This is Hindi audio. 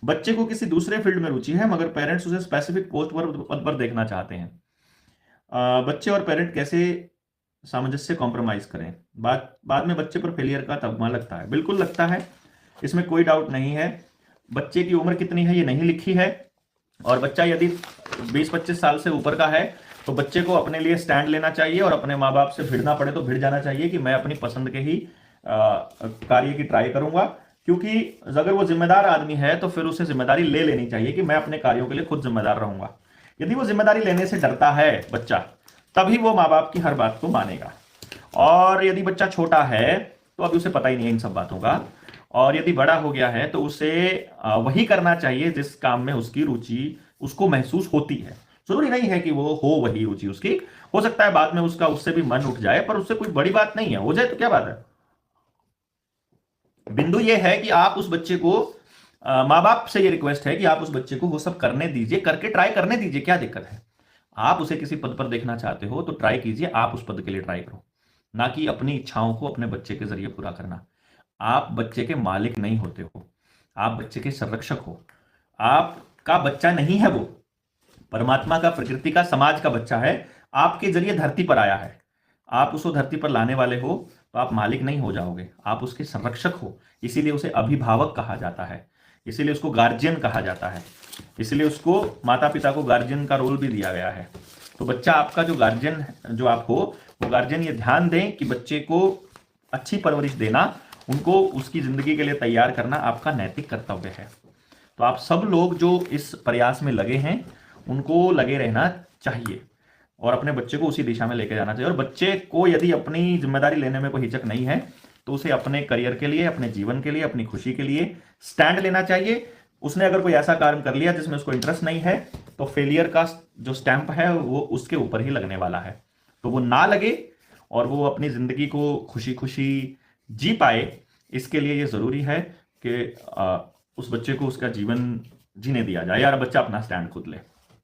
बच्चे को किसी दूसरे फील्ड में रुचि है मगर पेरेंट्स उसे स्पेसिफिक पोस्ट पर पद पर देखना चाहते हैं। बच्चे और पेरेंट कैसे सामंजस्य कॉम्प्रोमाइज करें? बाद बाद में बच्चे पर फेलियर का तगमा लगता है, बिल्कुल लगता है, इसमें कोई डाउट नहीं है। बच्चे की उम्र कितनी है ये नहीं लिखी है, और बच्चा यदि 20-25 साल से ऊपर का है तो बच्चे को अपने लिए स्टैंड लेना चाहिए और अपने माँ बाप से भिड़ना पड़े तो भिड़ जाना चाहिए कि मैं अपनी पसंद के ही कार्य की ट्राई करूंगा। क्योंकि अगर वो जिम्मेदार आदमी है तो फिर उसे जिम्मेदारी ले लेनी चाहिए कि मैं अपने कार्यों के लिए खुद जिम्मेदार रहूंगा। यदि वो जिम्मेदारी लेने से डरता है बच्चा, तभी वो माँ बाप की हर बात को मानेगा। और यदि बच्चा छोटा है तो अभी उसे पता ही नहीं है इन सब बातों का, और यदि बड़ा हो गया है तो उसे वही करना चाहिए जिस काम में उसकी रुचि उसको महसूस होती है। जरूरी नहीं है कि वो हो वही रुचि उसकी, हो सकता है बाद में उसका उससे भी मन उठ जाए, पर उससे कोई बड़ी बात नहीं है, हो जाए तो क्या बात है। बिंदु ये है कि आप उस बच्चे को माँ बाप से ये रिक्वेस्ट है कि आप उस बच्चे को वो सब करने दीजिए, करके ट्राई करने दीजिए, क्या दिक्कत है। आप उसे किसी पद पर देखना चाहते हो तो ट्राई कीजिए, आप उस पद के लिए ट्राई करो, ना कि अपनी इच्छाओं को अपने बच्चे के जरिए पूरा करना। आप बच्चे के मालिक नहीं होते हो, आप बच्चे के संरक्षक हो। आपका बच्चा नहीं है वो, परमात्मा का, प्रकृति का, समाज का बच्चा है, आपके जरिए धरती पर आया है। आप उसको धरती पर लाने वाले हो तो आप मालिक नहीं हो जाओगे, आप उसके संरक्षक हो। इसीलिए उसे अभिभावक कहा जाता है, इसीलिए उसको गार्जियन कहा जाता है, इसलिए उसको माता पिता को गार्जियन का रोल भी दिया गया है। तो बच्चा आपका जो गार्जियन जो आप हो, वो गार्जियन ये ध्यान दें कि बच्चे को अच्छी परवरिश देना, उनको उसकी जिंदगी के लिए तैयार करना आपका नैतिक कर्तव्य है। तो आप सब लोग जो इस प्रयास में लगे हैं उनको लगे रहना चाहिए और अपने बच्चे को उसी दिशा में लेके जाना चाहिए। और बच्चे को यदि अपनी जिम्मेदारी लेने में कोई हिचक नहीं है तो उसे अपने करियर के लिए, अपने जीवन के लिए, अपनी खुशी के लिए स्टैंड लेना चाहिए। उसने अगर कोई ऐसा कार्य कर लिया जिसमें उसको इंटरेस्ट नहीं है तो फेलियर का जो स्टैंप है वो उसके ऊपर ही लगने वाला है। तो वो ना लगे और वो अपनी जिंदगी को खुशी खुशी जी पाए, इसके लिए ये जरूरी है कि उस बच्चे को उसका जीवन जीने दिया जाए, यार बच्चा अपना स्टैंड खुद ले।